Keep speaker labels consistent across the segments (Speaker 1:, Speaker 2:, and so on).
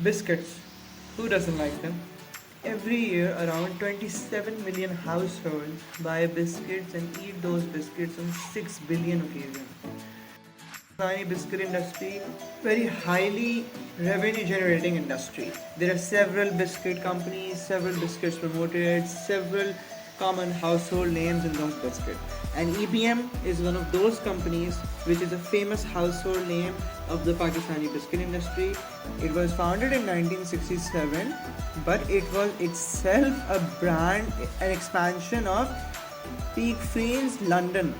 Speaker 1: Biscuits. Who doesn't like them? Every year, around 27 million households buy biscuits and eat those biscuits on 6 billion occasions. Pakistani biscuit industry, very highly revenue generating industry. There are several biscuit companies, several biscuits promoted, several common household names in those biscuits. And EBM is one of those companies which is a famous household name of the Pakistani biscuit industry. It was founded in 1967, but it was itself a brand, an expansion of Peak Friends London.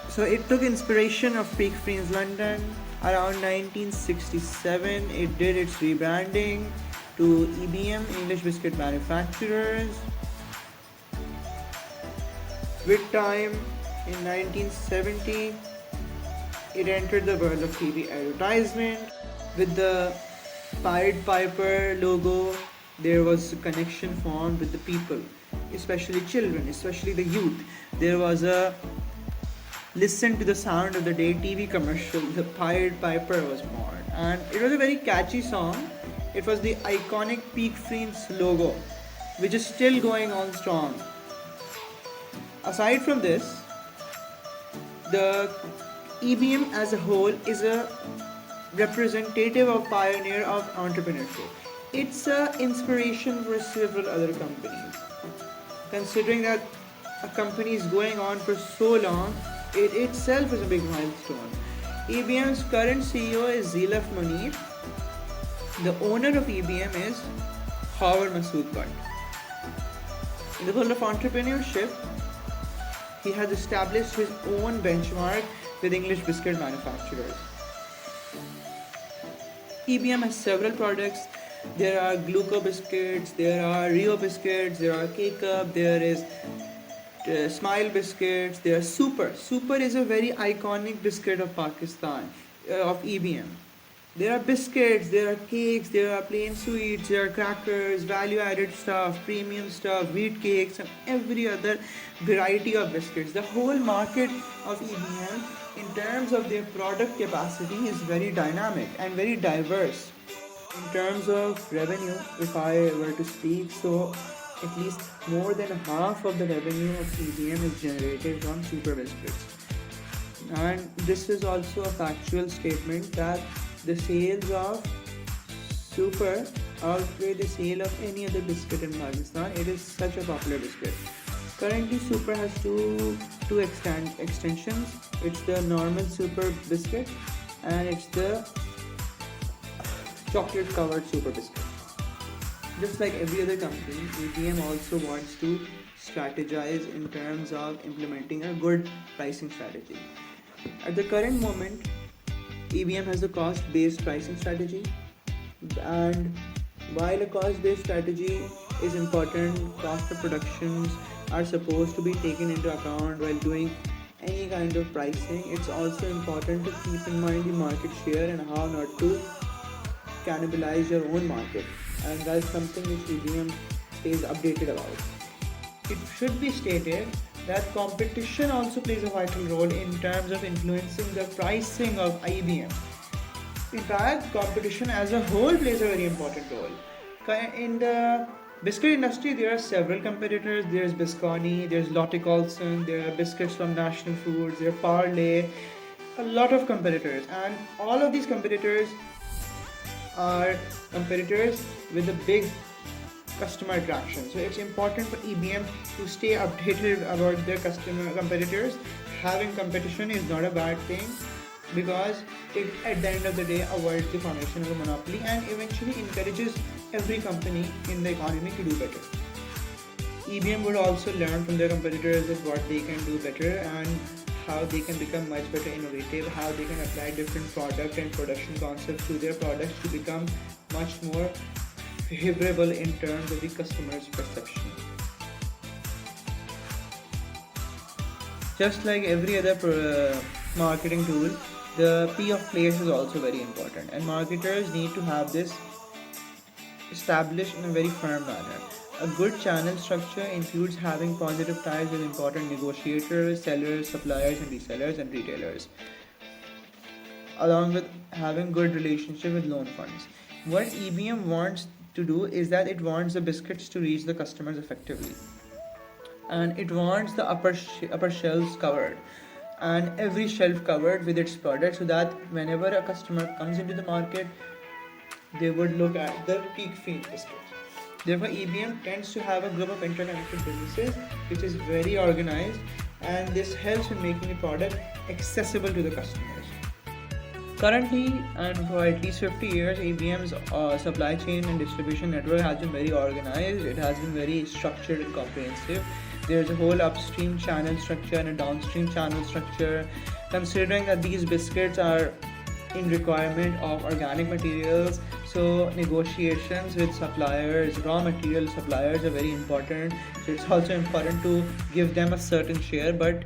Speaker 1: So it took inspiration of Peak Friends London. Around 1967, it did its rebranding to EBM, English Biscuit Manufacturers. With time, in 1970, it entered the world of TV advertisement. With the Pied Piper logo, there was a connection formed with the people, especially children, especially the youth. There was a listen to the sound of the day TV commercial. The Pied Piper was born, and it was a very catchy song. It was the iconic Peak Friends logo, which is still going on strong. Aside from this, the EBM as a whole is a representative of pioneer of entrepreneurship. It's an inspiration for several other companies. Considering that a company is going on for so long, it itself is a big milestone. EBM's current CEO is Zilaf Munir. The owner of EBM is Howard Masood Butt. In the world of entrepreneurship, he has established his own benchmark with English Biscuit Manufacturers. EBM has several products. There are Gluco biscuits, there are Rio biscuits, there are K-Cup, there is Smile biscuits, there are Super. Super is a very iconic biscuit of Pakistan, of EBM. There are biscuits, there are cakes, there are plain sweets, there are crackers, value added stuff, premium stuff, wheat cakes, and every other variety of biscuits. The whole market of EBM, in terms of their product capacity, is very dynamic and very diverse. In terms of revenue, if I were to speak, so at least more than half of the revenue of EBM is generated from super biscuits. And this is also a factual statement that the sales of Super outweigh the sale of any other biscuit in Pakistan. It is such a popular biscuit. Currently, Super has two extensions. It's the normal Super biscuit and it's the chocolate covered Super biscuit. Just like every other company, EBM also wants to strategize in terms of implementing a good pricing strategy. At the current moment, EBM has a cost-based pricing strategy, and while a cost-based strategy is important, cost of productions are supposed to be taken into account while doing any kind of pricing. It's also important to keep in mind the market share and how not to cannibalize your own market, and that's something which EBM stays updated about. It should be stated that competition also plays a vital role in terms of influencing the pricing of EBM. In fact, competition as a whole plays a very important role. In the biscuit industry, there are several competitors. There's Biscotti, there's Lotte Colson, there are biscuits from National Foods, there are Parley, a lot of competitors, and all of these competitors are competitors with a big customer attraction. So it's important for EBM to stay updated about their competitors. Having competition is not a bad thing because it at the end of the day avoids the formation of a monopoly and eventually encourages every company in the economy to do better. EBM would also learn from their competitors that what they can do better and how they can become much better innovative, how they can apply different product and production concepts to their products to become much more favorable in terms of the customer's perception. Just like every other marketing tool, the P of place is also very important, and marketers need to have this established in a very firm manner. A good channel structure includes having positive ties with important negotiators, sellers, suppliers, and resellers and retailers, along with having good relationship with loan funds. What EBM wants to do is that it wants the biscuits to reach the customers effectively, and it wants the upper shelves covered, and every shelf covered with its product, so that whenever a customer comes into the market, they would look at the peak feed biscuits. Therefore, EBM tends to have a group of interconnected businesses which is very organized, and this helps in making the product accessible to the customers. Currently, and for at least 50 years, EBM's supply chain and distribution network has been very organized. It has been very structured and comprehensive. There's a whole upstream channel structure and a downstream channel structure. Considering that these biscuits are in requirement of organic materials, so negotiations with suppliers, raw material suppliers, are very important. So it's also important to give them a certain share, but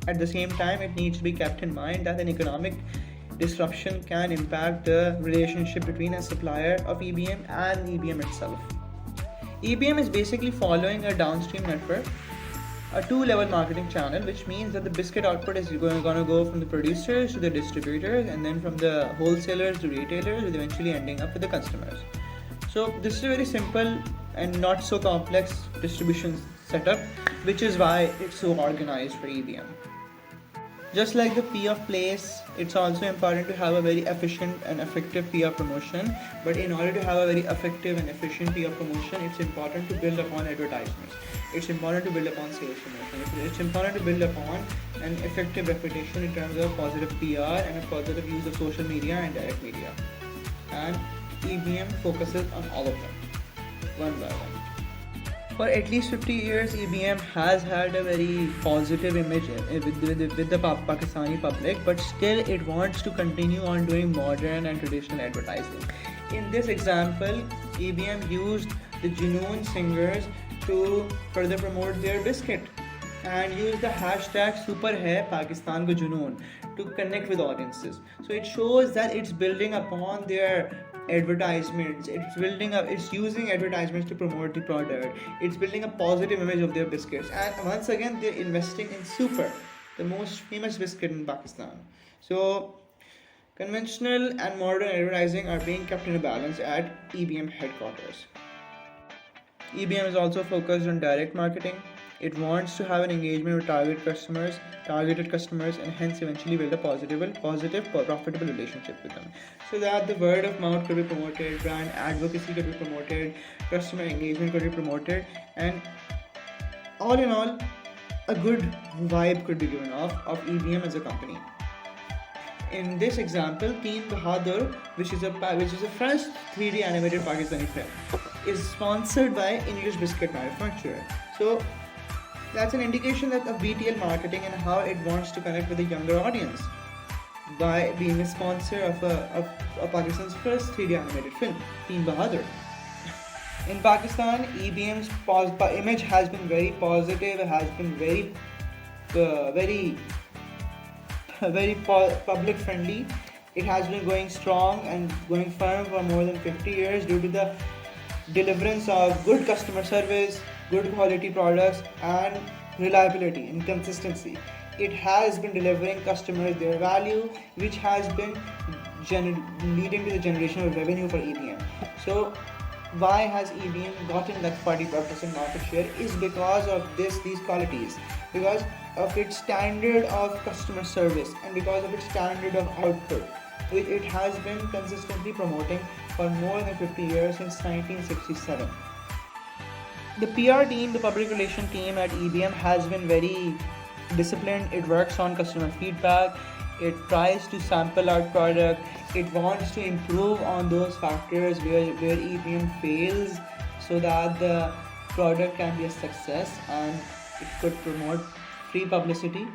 Speaker 1: at the same time, it needs to be kept in mind that an economic disruption can impact the relationship between a supplier of EBM and EBM itself. EBM is basically following a downstream network, a two-level marketing channel, which means that the biscuit output is going to go from the producers to the distributors, and then from the wholesalers to retailers, with eventually ending up with the customers. So this is a very simple and not so complex distribution setup, which is why it's so organized for EBM. Just like the P of place, it's also important to have a very efficient and effective P of promotion. But in order to have a very effective and efficient P of promotion, it's important to build upon advertisements. It's important to build upon sales promotion. It's important to build upon an effective reputation in terms of positive PR and a positive use of social media and direct media. And EBM focuses on all of them, one by one. For at least 50 years, EBM has had a very positive image with the Pakistani public, but still it wants to continue on doing modern and traditional advertising. In this example, EBM used the Junoon singers to further promote their biscuit and used the hashtag Super Hai Pakistan Ko Junoon to connect with audiences. So it shows that it's building upon their advertisements, it's using advertisements to promote the product, it's building a positive image of their biscuits, and once again they're investing in Super, the most famous biscuit in Pakistan. So conventional and modern advertising are being kept in a balance at EBM headquarters. EBM is also focused on direct marketing. It wants to have an engagement with targeted customers, and hence eventually build a positive, profitable relationship with them. So that the word of mouth could be promoted, brand advocacy could be promoted, customer engagement could be promoted, and all in all, a good vibe could be given off of EBM as a company. In this example, Teen Bahadur, which is a first 3D animated Pakistani film, is sponsored by English Biscuit Manufacturer. So that's an indication that of BTL marketing and how it wants to connect with a younger audience by being a sponsor of Pakistan's first 3D animated film, Teen Bahadur. In Pakistan, EBM's image has been very positive. It has been very public friendly. It has been going strong and going firm for more than 50 years due to the deliverance of good customer service, good quality products, and reliability and consistency. It has been delivering customers their value, which has been leading to the generation of revenue for EBM. So why has EBM gotten that 45% market share is because of these qualities, because of its standard of customer service, and because of its standard of output, which it has been consistently promoting for more than 50 years since 1967. The PR team, the public relation team at EBM has been very disciplined. It works on customer feedback. It tries to sample out product. It wants to improve on those factors where EBM fails, so that the product can be a success and it could promote free publicity.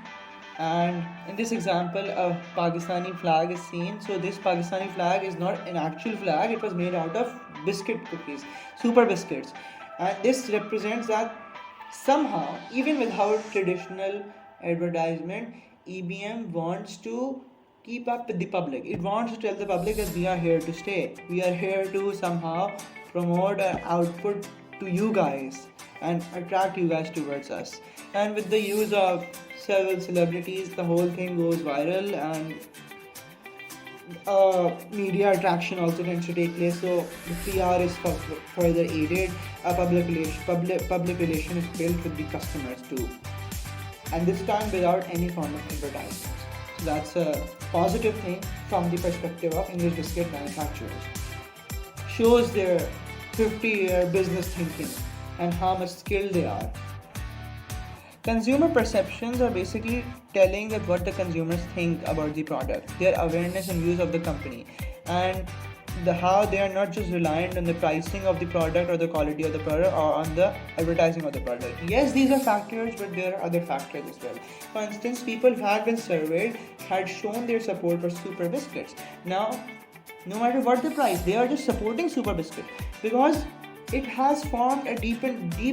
Speaker 1: And in this example, a Pakistani flag is seen. So this Pakistani flag is not an actual flag. It was made out of biscuit cookies, Super biscuits. And this represents that somehow, even without traditional advertisement, EBM wants to keep up with the public. It wants to tell the public that we are here to stay. We are here to somehow promote our output to you guys and attract you guys towards us. And with the use of several celebrities, the whole thing goes viral, and Media attraction also tends to take place, so the PR is further aided. A public relation is built with the customers too, and this time without any form of advertisements. So that's a positive thing from the perspective of English biscuit manufacturers. Shows their 50-year business thinking and how much skilled they are. Consumer perceptions are basically telling that what the consumers think about the product, their awareness and views of the company, and how they are not just reliant on the pricing of the product or the quality of the product or on the advertising of the product. Yes, these are factors, but there are other factors as well. For instance, people who had been surveyed had shown their support for Super Biscuits. Now, no matter what the price, they are just supporting Super Biscuit because it has formed a deep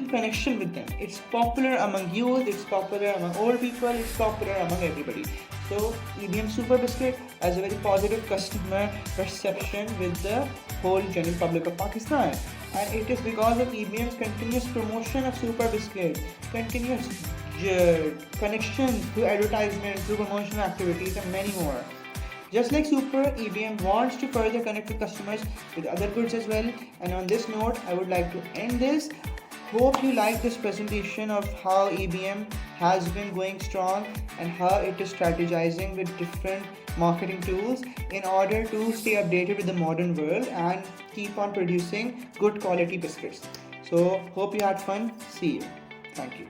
Speaker 1: connection with them. It's popular among youth, it's popular among old people, it's popular among everybody. So EBM Super Biscuit has a very positive customer perception with the whole general public of Pakistan. And it is because of EBM's continuous promotion of Super Biscuit, continuous connections through advertisements, through promotional activities, and many more. Just like Super, EBM wants to further connect with customers with other goods as well. And on this note, I would like to end this. Hope you like this presentation of how EBM has been going strong and how it is strategizing with different marketing tools in order to stay updated with the modern world and keep on producing good quality biscuits. So hope you had fun. See you. Thank you.